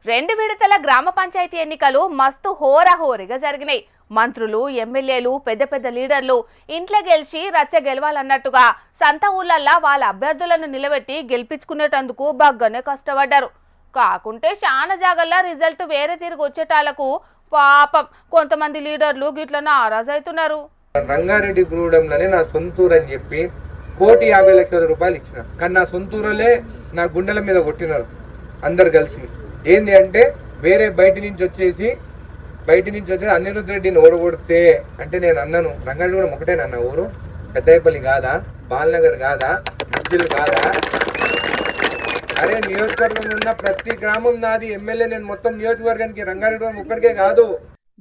రెండు విడతల గ్రామ పంచాయతీ ఎన్నికలు మస్తు హోరాహోరీగా జరిగినాయి. మంత్రులు, ఎమ్మెల్యేలు, పెద్ద పెద్ద లీడర్లు ఇంట్లో గెలిచి రచ్చ గెలవాలన్నట్టుగా సంత ఊళ్ళల్లా వాళ్ళ అభ్యర్థులను నిలబెట్టి గెలిపించుకునేటందుకు బగ్గనే కష్టపడ్డారు. కాకుంటే చాలా జాగల్లా రిజల్ట్ వేరే తిరిగి వచ్చేటాలకు పాపం కొంతమంది లీడర్లు గిట్ల నారాజవుతున్నారు. రంగారెడ్డి గూడెంలోనే నా సొంతూరు అని చెప్పి 1,50,00,000 రూపాయలు ఇచ్చిన, కానీ నా సొంతూరులే నా గుండెల మీద కొట్టినారు అందరు కలిసి. ఏంది అంటే వేరే బయట నుంచి వచ్చేసి అనిరుద్ రెడ్డిని ఓడగొడితే అంటే నేను అన్నాను, రంగారెడ్డి కూడా ఒకటేనన్న ఊరు, పెద్దపల్లి కాదా, బాలనగర్ కాదా, మిర్జిల్ కాదా? అరే నియోజకవర్గంలో ఉన్న ప్రతి గ్రామం నాది. ఎమ్మెల్యే నేను మొత్తం నియోజకవర్గానికి, రంగారెడ్డి ఒక్కడికే కాదు.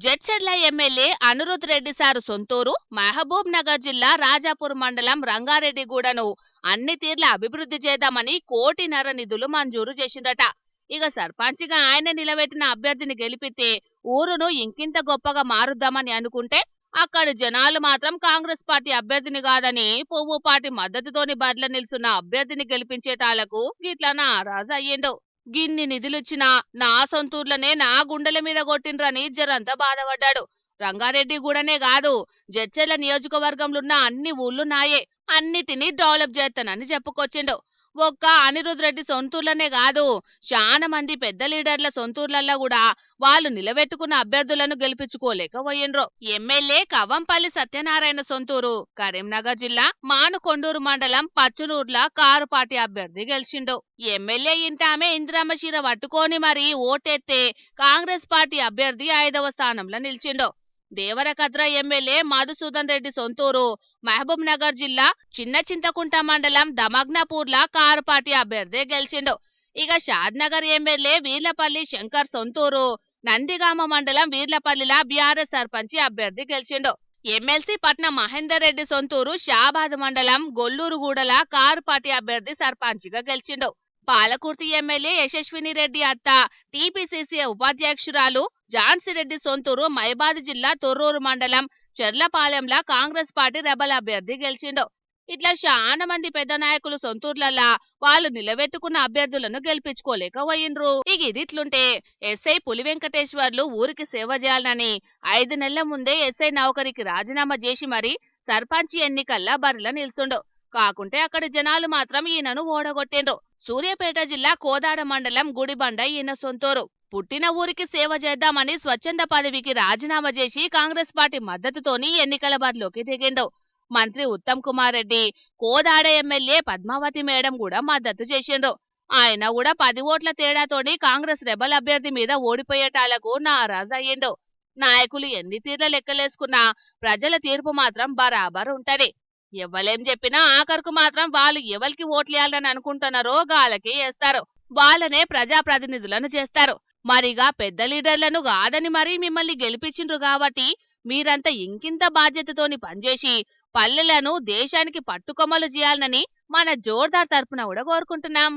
జడ్చర్ల ఎమ్మెల్యే అనిరుద్ రెడ్డి సారు సొంతూరు మహబూబ్ నగర్ జిల్లా రాజాపూర్ మండలం రంగారెడ్డిగూడను అన్ని తీర్ల అభివృద్ధి చేద్దామని 1,00,00,000 నిధులు మంజూరు చేసిందట. ఇక సర్పంచ్గా ఆయన నిలబెట్టిన అభ్యర్థిని గెలిపితే ఊరును ఇంకింత గొప్పగా మారుద్దామని అనుకుంటే అక్కడి జనాలు మాత్రం కాంగ్రెస్ పార్టీ అభ్యర్థిని కాదని పువ్వు పార్టీ మద్దతుతోని బరిలో నిల్చున్న అభ్యర్థిని గెలిపించేటాలకు గిట్లా నారాజు అయ్యిండు. గిన్ని నిధులిచ్చినా నా సొంతూర్లనే నా గుండెల మీద కొట్టిండ్రని జరంతా బాధపడ్డాడు. రంగారెడ్డి గూడనే కాదు, జడ్చర్ల నియోజకవర్గంలో అన్ని ఊళ్ళు నాయే, అన్నిటినీ డెవలప్ చేస్తానని చెప్పుకొచ్చిండు. ఒక్క అనిరుద్ రెడ్డి సొంతూర్లనే కాదు, చాలా మంది పెద్ద లీడర్ల సొంతూర్లల్లో కూడా వాళ్ళు నిలబెట్టుకున్న అభ్యర్థులను గెలిపించుకోలేకపోయిండ్రు. ఎమ్మెల్యే కవ్వంపల్లి సత్యనారాయణ సొంతూరు కరీంనగర్ జిల్లా మానుకొండూరు మండలం పచ్చునూర్ల కారు పార్టీ అభ్యర్థి గెలిచిండు. ఎమ్మెల్యే ఇంటామే ఇందిరమ్మ చీర పట్టుకొని మరీ ఓటెత్తే కాంగ్రెస్ పార్టీ అభ్యర్థి 5వ స్థానంలో నిలిచిండు. దేవరకద్ర ఎమ్మెల్యే మధుసూదన్ రెడ్డి సొంతూరు మహబూబ్ నగర్ జిల్లా చిన్న చింతకుంట మండలం దమగ్నపూర్ల కారు పార్టీ అభ్యర్థి గెలిచిండు. ఇక షాద్నగర్ ఎమ్మెల్యే వీర్లపల్లి శంకర్ సొంతూరు నందిగామ మండలం వీర్లపల్లిల బీఆర్ఎస్ సర్పంచి అభ్యర్థి గెలిచిండు. ఎమ్మెల్సీ పట్నం మహేందర్ రెడ్డి సొంతూరు షాబాద్ మండలం గొల్లూరుగూడల కారు పార్టీ అభ్యర్థి సర్పంచిగా గెలిచిండు. పాలకుర్తి ఎమ్మెల్యే యశస్విని రెడ్డి అత్త టీపీసీసీ ఉపాధ్యక్షురాలు ఝాన్సీరెడ్డి సొంతూరు మైబాద్ జిల్లా తొర్రూరు మండలం చెర్లపాలెంల కాంగ్రెస్ పార్టీ రెబల్ అభ్యర్థి గెలిచిండు. ఇట్లా చాలా మంది పెద్ద నాయకులు సొంతూర్లల్లా వాళ్ళు నిలబెట్టుకున్న అభ్యర్థులను గెలిపించుకోలేకపోయిండ్రు. ఇక ఇదిట్లుంటే ఎస్ఐ పులి వెంకటేశ్వర్లు ఊరికి సేవ చేయాలని 5 నెలల ముందే ఎస్ఐ నౌకరికి రాజీనామా చేసి మరీ సర్పంచ్ ఎన్నికల్లా బరిలో నిల్చుండు. కాకుంటే అక్కడి జనాలు మాత్రం ఈయనను ఓడగొట్టిండ్రు. సూర్యాపేట జిల్లా కోదాడ మండలం గుడిబండ ఈయన సొంతూరు. పుట్టిన ఊరికి సేవ చేద్దామని స్వచ్ఛంద పదవికి రాజీనామా చేసి కాంగ్రెస్ పార్టీ మద్దతుతోని ఎన్నికల బరిలోకి దిగిండు. మంత్రి ఉత్తమ్ కుమార్ రెడ్డి, కోదాడ ఎమ్మెల్యే పద్మావతి మేడం కూడా మద్దతు చేసిండ్రు. ఆయన కూడా 10 ఓట్ల తేడాతోని కాంగ్రెస్ రెబల్ అభ్యర్థి మీద ఓడిపోయేటాలకు నారాజు అయ్యిండు. నాయకులు ఎన్ని తీర్ల లెక్కలేసుకున్నా ప్రజల తీర్పు మాత్రం బరాబర్ ఉంటది. ఎవ్వలేం చెప్పినా ఆఖరుకు మాత్రం వాళ్ళు ఎవరికి ఓట్లేయాలని అనుకుంటున్నారో గాలకే వేస్తారు. వాళ్ళనే ప్రజాప్రతినిధులను చేస్తారు. మరిగా పెద్ద లీడర్లను కాదని మరీ మిమ్మల్ని గెలిపించిండ్రు కాబట్టి మీరంతా ఇంకింత బాధ్యతతోని పనిచేసి పల్లెలను దేశానికి పట్టుకొమ్మలు చేయాలని మన జోర్దార్ తరపున కూడా కోరుకుంటున్నాం.